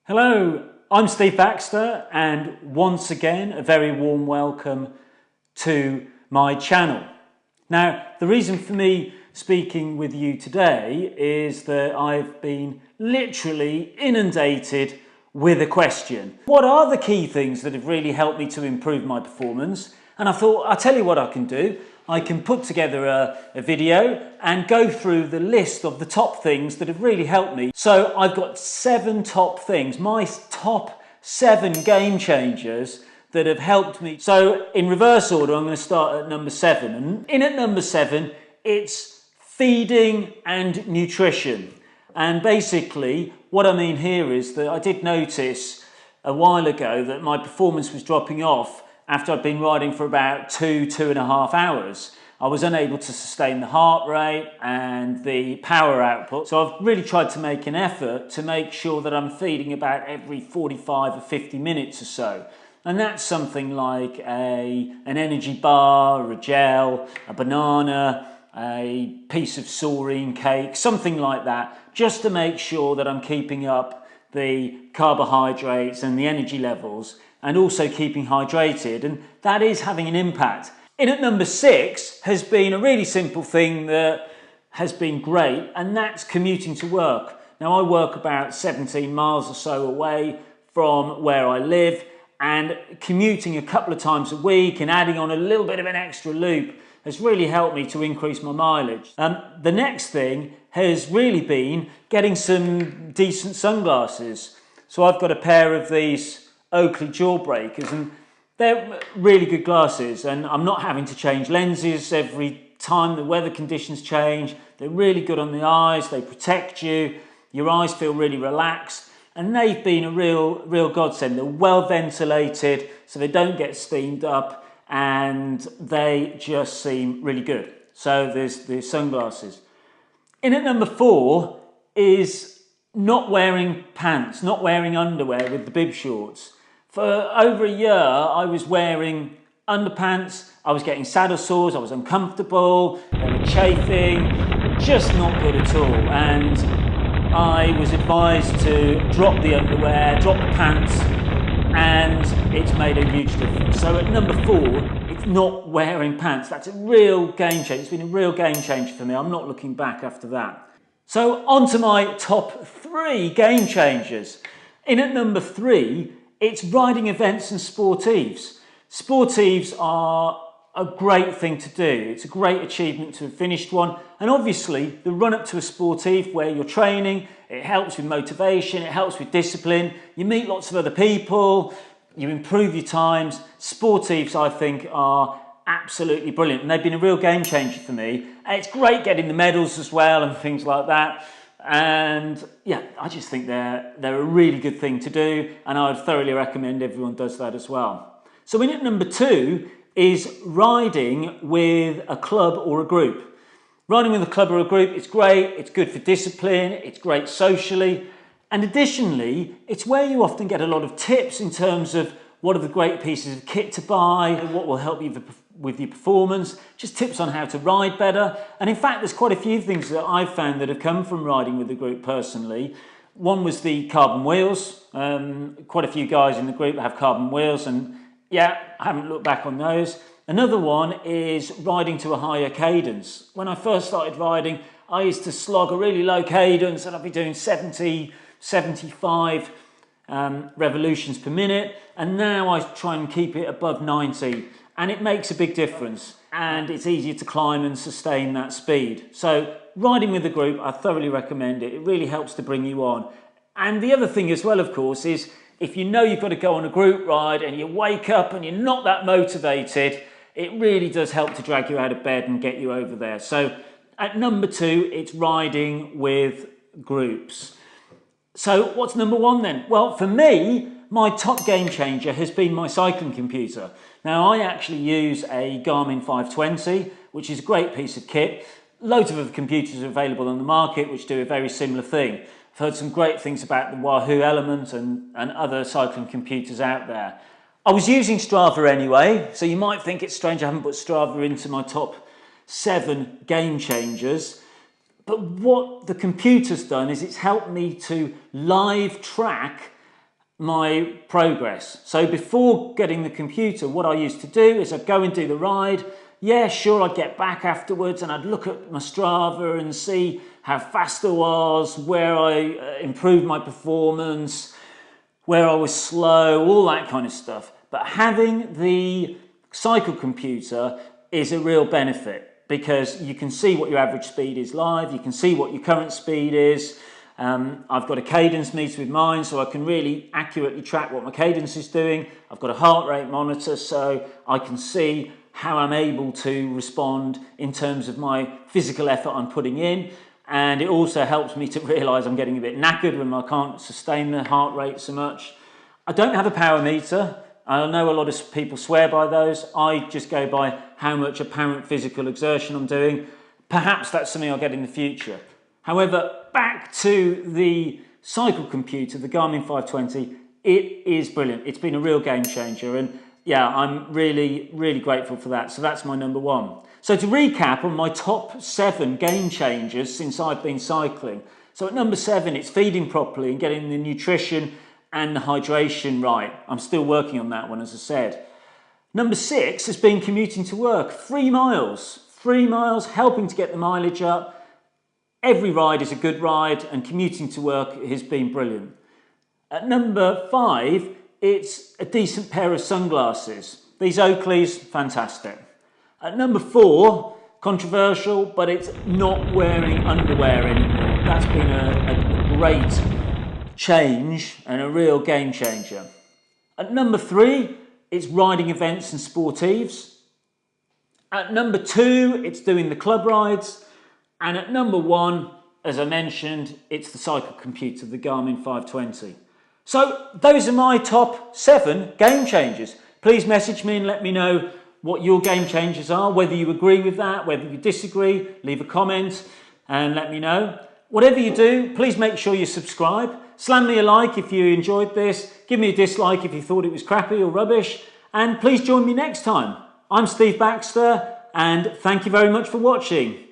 Hello, I'm Steve Baxter, and once again a very warm welcome to my channel. Now, the reason for me speaking with you today is that I've been literally inundated with a question. What are the key things that have really helped me to improve my performance? And I thought, I'll tell you what I can do. I can put together a video and go through the list of the top things that have really helped me. So I've got 7 top things, my top 7 game changers that have helped me. So in reverse order, I'm going to start at number 7. And in at number 7, it's feeding and nutrition. And basically, what I mean here is that I did notice a while ago that my performance was dropping off after I'd been riding for about 2.5 hours. I was unable to sustain the heart rate and the power output. So I've really tried to make an effort to make sure that I'm feeding about every 45 or 50 minutes or so. And that's something like an energy bar, a gel, a banana, a piece of saurine cake, something like that, just to make sure that I'm keeping up the carbohydrates and the energy levels and also keeping hydrated, and that is having an impact. In at number 6 has been a really simple thing that has been great, and that's commuting to work. Now, I work about 17 miles or so away from where I live, and commuting a couple of times a week and adding on a little bit of an extra loop has really helped me to increase my mileage. The next thing has really been getting some decent sunglasses. So I've got a pair of these Oakley Jawbreakers, and they're really good glasses, and I'm not having to change lenses every time the weather conditions change. They're really good on the eyes, they protect you, your eyes feel really relaxed, and they've been a real godsend. They're well ventilated, so they don't get steamed up, and they just seem really good. So there's the sunglasses. In at number 4 is not wearing pants, not wearing underwear with the bib shorts. For over a year, I was wearing underpants, I was getting saddle sores, I was uncomfortable, they were chafing, just not good at all. And I was advised to drop the underwear, drop the pants, and it's made a huge difference. So at number 4, it's not wearing pants. That's a real game changer. It's been a real game changer for me. I'm not looking back after that. So on to my top 3 game changers. In at number 3, it's riding events and sportives. Sportives are a great thing to do. It's a great achievement to have finished one. And obviously, the run up to a sportive where you're training, it helps with motivation, it helps with discipline. You meet lots of other people, you improve your times. Sportives, I think, are absolutely brilliant. And they've been a real game changer for me. And it's great getting the medals as well and things like that. And yeah, I just think they're a really good thing to do, and I would thoroughly recommend everyone does that as well. So in at number 2 is riding with a club or a group. Riding with a club or a group, it's great, it's good for discipline, it's great socially, and additionally, it's where you often get a lot of tips in terms of what are the great pieces of kit to buy, what will help you with your performance, just tips on how to ride better. And in fact, there's quite a few things that I've found that have come from riding with the group personally. One was the carbon wheels. Quite a few guys in the group have carbon wheels, and yeah, I haven't looked back on those. Another one is riding to a higher cadence. When I first started riding, I used to slog a really low cadence, and I'd be doing 70, 75 revolutions per minute, and now I try and keep it above 90, and it makes a big difference, and it's easier to climb and sustain that speed. So riding with a group, I thoroughly recommend it. It really helps to bring you on. And the other thing as well, of course, is if you know you've got to go on a group ride and you wake up and you're not that motivated, it really does help to drag you out of bed and get you over there. So at number 2, it's riding with groups. So what's number 1 then? Well, for me, my top game changer has been my cycling computer. Now, I actually use a GARMIN 520, which is a great piece of kit. Loads of other computers are available on the market which do a very similar thing. I've heard some great things about the Wahoo Element and other cycling computers out there. I was using Strava anyway, so you might think it's strange I haven't put Strava into my top 7 game changers. But what the computer's done is it's helped me to live track my progress. So before getting the computer, what I used to do is I'd go and do the ride. Yeah, sure, I'd get back afterwards and I'd look at my Strava and see how fast I was, where I improved my performance, where I was slow, all that kind of stuff. But having the cycle computer is a real benefit because you can see what your average speed is live, you can see what your current speed is. I've got a cadence meter with mine, so I can really accurately track what my cadence is doing. I've got a heart rate monitor, so I can see how I'm able to respond in terms of my physical effort I'm putting in. And it also helps me to realise I'm getting a bit knackered when I can't sustain the heart rate so much. I don't have a power meter. I know a lot of people swear by those. I just go by how much apparent physical exertion I'm doing. Perhaps that's something I'll get in the future. However, back to the cycle computer, the Garmin 520, it is brilliant. It's been a real game changer, and yeah, I'm really, really grateful for that. So that's my number one. So to recap on my top 7 game changers since I've been cycling. So at number 7, it's feeding properly and getting the nutrition and the hydration right. I'm still working on that one, as I said. Number 6 has been commuting to work. 3 miles. 3 miles, helping to get the mileage up. Every ride is a good ride, and commuting to work has been brilliant. At number 5, it's a decent pair of sunglasses. These Oakleys, fantastic. At number 4, controversial, but it's not wearing underwear anymore. That's been a great change and a real game changer. At number 3, it's riding events and Sportives. At number 2, it's doing the club rides. And at number 1, as I mentioned, it's the cycle computer, the Garmin 520. So those are my top 7 game changers. Please message me and let me know what your game changers are, whether you agree with that, whether you disagree, leave a comment and let me know. Whatever you do, please make sure you subscribe. Slam me a like if you enjoyed this. Give me a dislike if you thought it was crappy or rubbish. And please join me next time. I'm Steve Baxter, and thank you very much for watching.